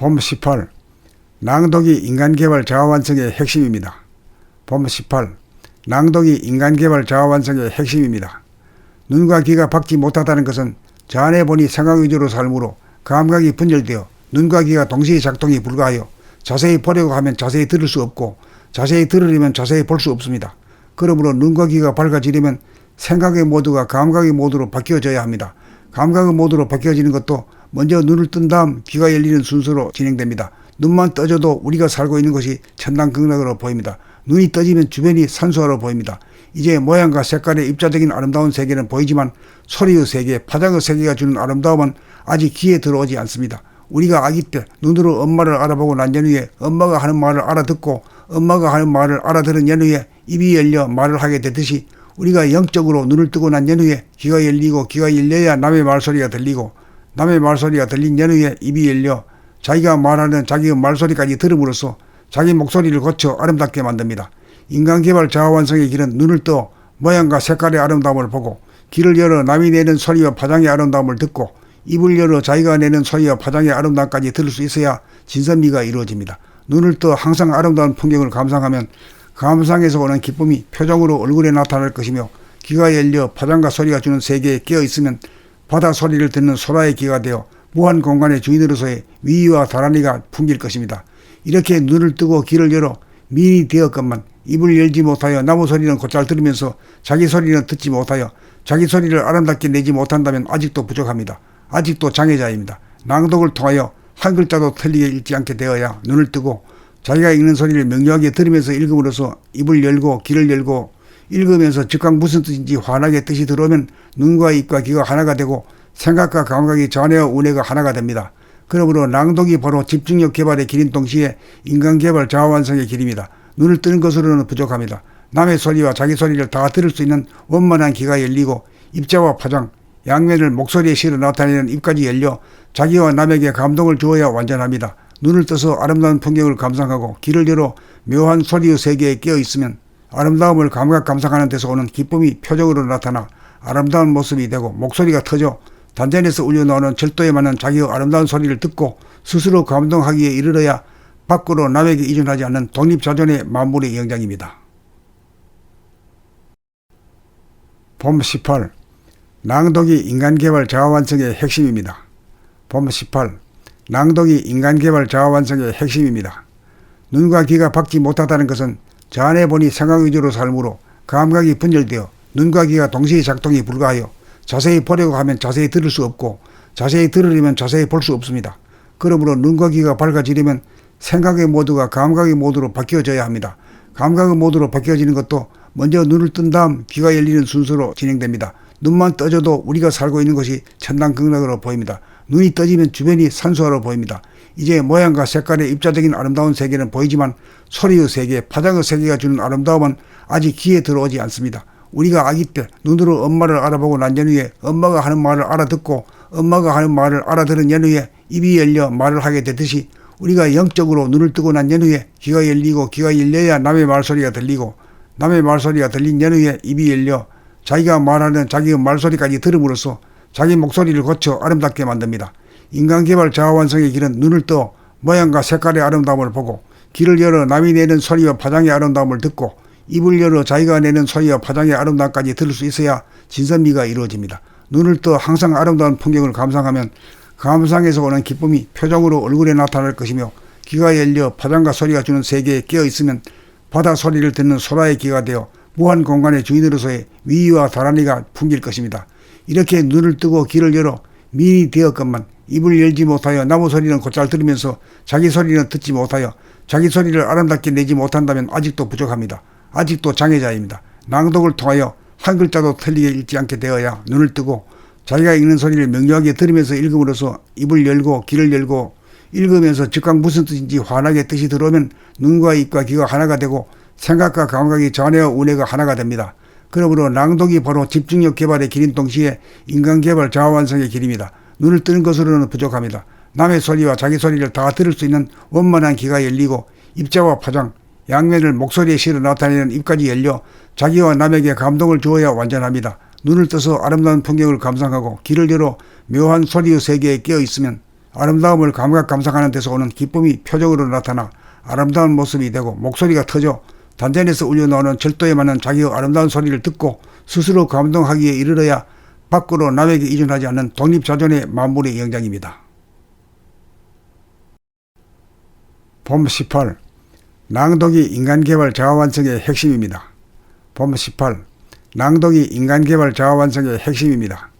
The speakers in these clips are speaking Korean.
봄 18. 낭독이 인간개발 자아완성의 핵심입니다. 봄 18. 낭독이 인간개발 자아완성의 핵심입니다. 눈과 귀가 박지 못하다는 것은 자안해 보니 생각 위주로 삶으로 감각이 분열되어 눈과 귀가 동시에 작동이 불가하여 자세히 보려고 하면 자세히 들을 수 없고 자세히 들으려면 자세히 볼 수 없습니다. 그러므로 눈과 귀가 밝아지려면 생각의 모드가 감각의 모드로 바뀌어져야 합니다. 감각의 모드로 바뀌어지는 것도 먼저 눈을 뜬 다음 귀가 열리는 순서로 진행됩니다. 눈만 떠져도 우리가 살고 있는 것이 천당극락으로 보입니다. 눈이 떠지면 주변이 산수화로 보입니다. 이제 모양과 색깔의 입자적인 아름다운 세계는 보이지만 소리의 세계, 파장의 세계가 주는 아름다움은 아직 귀에 들어오지 않습니다. 우리가 아기 때 눈으로 엄마를 알아보고 난 연후에 엄마가 하는 말을 알아듣고 엄마가 하는 말을 알아들은 연후에 입이 열려 말을 하게 되듯이 우리가 영적으로 눈을 뜨고 난 연후에 귀가 열리고 귀가 열려야 남의 말소리가 들리고 남의 말소리가 들린 연후에 입이 열려 자기가 말하는 자기의 말소리까지 들음으로써 자기 목소리를 고쳐 아름답게 만듭니다. 인간개발 자아완성의 길은 눈을 떠 모양과 색깔의 아름다움을 보고 귀를 열어 남이 내는 소리와 파장의 아름다움을 듣고 입을 열어 자기가 내는 소리와 파장의 아름다움까지 들을 수 있어야 진선미가 이루어집니다. 눈을 떠 항상 아름다운 풍경을 감상하면 감상에서 오는 기쁨이 표정으로 얼굴에 나타날 것이며 귀가 열려 파장과 소리가 주는 세계에 깨어있으면 바다 소리를 듣는 소라의 귀가 되어 무한 공간의 주인으로서의 위위와 다란이가 풍길 것입니다. 이렇게 눈을 뜨고 귀를 열어 미인이 되었건만 입을 열지 못하여 남의 소리는 곧잘 들으면서 자기 소리는 듣지 못하여 자기 소리를 아름답게 내지 못한다면 아직도 부족합니다. 아직도 장애자입니다. 낭독을 통하여 한 글자도 틀리게 읽지 않게 되어야 눈을 뜨고 자기가 읽는 소리를 명료하게 들으면서 읽음으로써 입을 열고 귀를 열고 읽으면서 즉각 무슨 뜻인지 환하게 뜻이 들어오면 눈과 입과 귀가 하나가 되고 생각과 감각이 자뇌와 운해가 하나가 됩니다. 그러므로 낭독이 바로 집중력 개발의 길인 동시에 인간개발 자아완성의 길입니다. 눈을 뜨는 것으로는 부족합니다. 남의 소리와 자기 소리를 다 들을 수 있는 원만한 귀가 열리고 입자와 파장, 양면을 목소리에 실어 나타내는 입까지 열려 자기와 남에게 감동을 주어야 완전합니다. 눈을 떠서 아름다운 풍경을 감상하고 귀를 열어 묘한 소리의 세계에 깨어있으면 아름다움을 감각 감상하는 데서 오는 기쁨이 표정으로 나타나 아름다운 모습이 되고 목소리가 터져 단전에서 울려나오는 절도에 맞는 자기의 아름다운 소리를 듣고 스스로 감동하기에 이르러야 밖으로 남에게 의존하지 않는 독립자존의 만물의 영장입니다. 봄 18. 낭독이 인간개발 자아완성의 핵심입니다. 봄 18. 낭독이 인간개발 자아완성의 핵심입니다. 눈과 귀가 박지 못하다는 것은 자안해 보니 생각 위주로 삶으로 감각이 분열되어 눈과 귀가 동시에 작동이 불가하여 자세히 보려고 하면 자세히 들을 수 없고 자세히 들으려면 자세히 볼 수 없습니다. 그러므로 눈과 귀가 밝아지려면 생각의 모드가 감각의 모드로 바뀌어져야 합니다. 감각의 모드로 바뀌어지는 것도 먼저 눈을 뜬 다음 귀가 열리는 순서로 진행됩니다. 눈만 떠져도 우리가 살고 있는 것이 천당극락으로 보입니다. 눈이 떠지면 주변이 산수화로 보입니다. 이제 모양과 색깔의 입자적인 아름다운 세계는 보이지만 소리의 세계, 파장의 세계가 주는 아름다움은 아직 귀에 들어오지 않습니다. 우리가 아기 때 눈으로 엄마를 알아보고 난 연후에 엄마가 하는 말을 알아듣고 엄마가 하는 말을 알아들은 연후에 입이 열려 말을 하게 되듯이 우리가 영적으로 눈을 뜨고 난 연후에 귀가 열리고 귀가 열려야 남의 말소리가 들리고 남의 말소리가 들린 연후에 입이 열려 자기가 말하는 자기의 말소리까지 들음으로써 자기 목소리를 고쳐 아름답게 만듭니다. 인간개발 자아완성의 길은 눈을 떠 모양과 색깔의 아름다움을 보고 귀를 열어 남이 내는 소리와 파장의 아름다움을 듣고 입을 열어 자기가 내는 소리와 파장의 아름다움까지 들을 수 있어야 진선미가 이루어집니다. 눈을 떠 항상 아름다운 풍경을 감상하면 감상에서 오는 기쁨이 표정으로 얼굴에 나타날 것이며 귀가 열려 파장과 소리가 주는 세계에 깨어있으면 바다 소리를 듣는 소라의 귀가 되어 무한 공간의 주인으로서의 위위와 다란이가 풍길 것입니다. 이렇게 눈을 뜨고 귀를 열어 미인이 되었건만 입을 열지 못하여 남의 소리는 곧잘 들으면서 자기 소리는 듣지 못하여 자기 소리를 아름답게 내지 못한다면 아직도 부족합니다. 아직도 장애자입니다. 낭독을 통하여 한 글자도 틀리게 읽지 않게 되어야 눈을 뜨고 자기가 읽는 소리를 명료하게 들으면서 읽음으로써 입을 열고 귀를 열고 읽으면서 즉각 무슨 뜻인지 환하게 뜻이 들어오면 눈과 입과 귀가 하나가 되고 생각과 감각이 자뇌와 운해가 하나가 됩니다. 그러므로 낭독이 바로 집중력 개발의 길인 동시에 인간개발 자아완성의 길입니다. 눈을 뜨는 것으로는 부족합니다. 남의 소리와 자기 소리를 다 들을 수 있는 원만한 귀가 열리고 입자와 파장, 양면을 목소리에 실어 나타내는 입까지 열려 자기와 남에게 감동을 주어야 완전합니다. 눈을 떠서 아름다운 풍경을 감상하고 귀를 열어 묘한 소리의 세계에 깨어있으면 아름다움을 감각 감상하는 데서 오는 기쁨이 표정으로 나타나 아름다운 모습이 되고 목소리가 터져 단전에서 울려나오는 절도에 맞는 자기의 아름다운 소리를 듣고 스스로 감동하기에 이르러야 밖으로 남에게 의존하지 않는 독립자존의 만물의 영장입니다. 본 18. 낭독이 인간개발 자아완성의 핵심입니다. 본 18. 낭독이 인간개발 자아완성의 핵심입니다.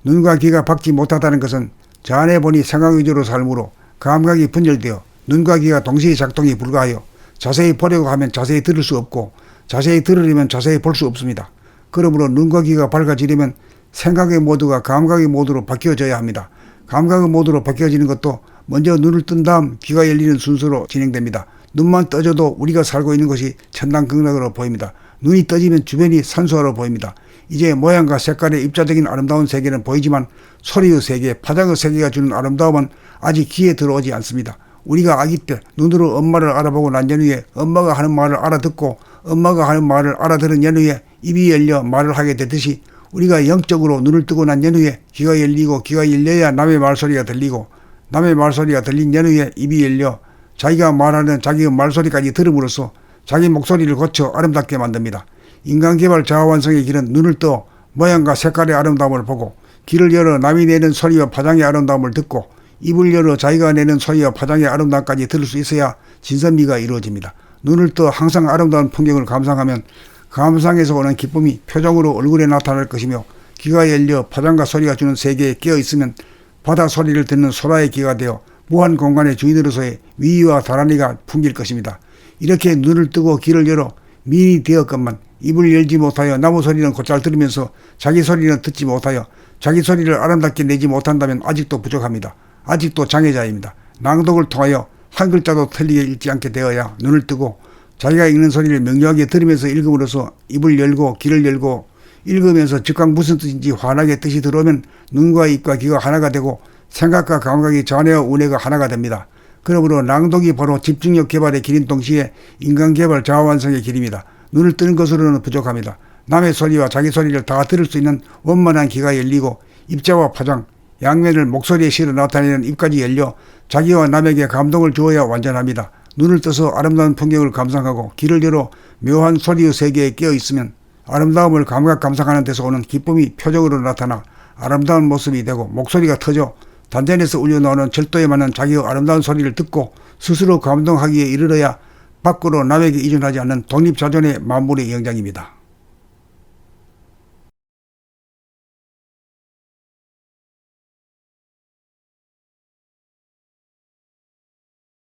눈과 귀가 박지 못하다는 것은 저 안에 보니 생각 위주로 살므로 감각이 분열되어 눈과 귀가 동시에 작동이 불가하여 자세히 보려고 하면 자세히 들을 수 없고 자세히 들으려면 자세히 볼 수 없습니다. 그러므로 눈과 귀가 밝아지려면 생각의 모드가 감각의 모드로 바뀌어져야 합니다. 감각의 모드로 바뀌어지는 것도 먼저 눈을 뜬 다음 귀가 열리는 순서로 진행됩니다. 눈만 떠져도 우리가 살고 있는 것이 천당극락으로 보입니다. 눈이 떠지면 주변이 산소화로 보입니다. 이제 모양과 색깔의 입자적인 아름다운 세계는 보이지만 소리의 세계, 파장의 세계가 주는 아름다움은 아직 귀에 들어오지 않습니다. 우리가 아기 때 눈으로 엄마를 알아보고 난 연후에 엄마가 하는 말을 알아듣고 엄마가 하는 말을 알아들은 연후에 입이 열려 말을 하게 되듯이 우리가 영적으로 눈을 뜨고 난 연후에 귀가 열리고 귀가 열려야 남의 말소리가 들리고 남의 말소리가 들린 연후에 입이 열려 자기가 말하는 자기의 말소리까지 들음으로써 자기 목소리를 고쳐 아름답게 만듭니다. 인간개발 자아완성의 길은 눈을 떠 모양과 색깔의 아름다움을 보고 귀를 열어 남이 내는 소리와 파장의 아름다움을 듣고 입을 열어 자기가 내는 소리와 파장의 아름다움까지 들을 수 있어야 진선미가 이루어집니다. 눈을 떠 항상 아름다운 풍경을 감상하면 감상에서 오는 기쁨이 표정으로 얼굴에 나타날 것이며 귀가 열려 파장과 소리가 주는 세계에 깨어 있으면 바다 소리를 듣는 소라의 귀가 되어 무한 공간의 주인으로서의 위위와 다란이가 풍길 것입니다. 이렇게 눈을 뜨고 귀를 열어 미인이 되었건만 입을 열지 못하여 남의 소리는 곧잘 들으면서 자기 소리는 듣지 못하여 자기 소리를 아름답게 내지 못한다면 아직도 부족합니다. 아직도 장애자입니다. 낭독을 통하여 한 글자도 틀리게 읽지 않게 되어야 눈을 뜨고 자기가 읽는 소리를 명료하게 들으면서 읽음으로써 입을 열고 귀를 열고 읽으면서 즉각 무슨 뜻인지 환하게 뜻이 들어오면 눈과 입과 귀가 하나가 되고 생각과 감각이 자뇌와 우뇌가 하나가 됩니다. 그러므로 낭독이 바로 집중력 개발의 길인 동시에 인간개발 자아완성의 길입니다. 눈을 뜨는 것으로는 부족합니다. 남의 소리와 자기 소리를 다 들을 수 있는 원만한 귀가 열리고 입자와 파장, 양면을 목소리에 실어 나타내는 입까지 열려 자기와 남에게 감동을 주어야 완전합니다. 눈을 떠서 아름다운 풍경을 감상하고 귀를 열어 묘한 소리의 세계에 깨어 있으면 아름다움을 감각 감상하는 데서 오는 기쁨이 표정으로 나타나 아름다운 모습이 되고 목소리가 터져 단전에서 울려나오는 절도에 맞는 자기의 아름다운 소리를 듣고 스스로 감동하기에 이르러야 밖으로 남에게 의존하지 않는 독립자존의 만물의 영장입니다.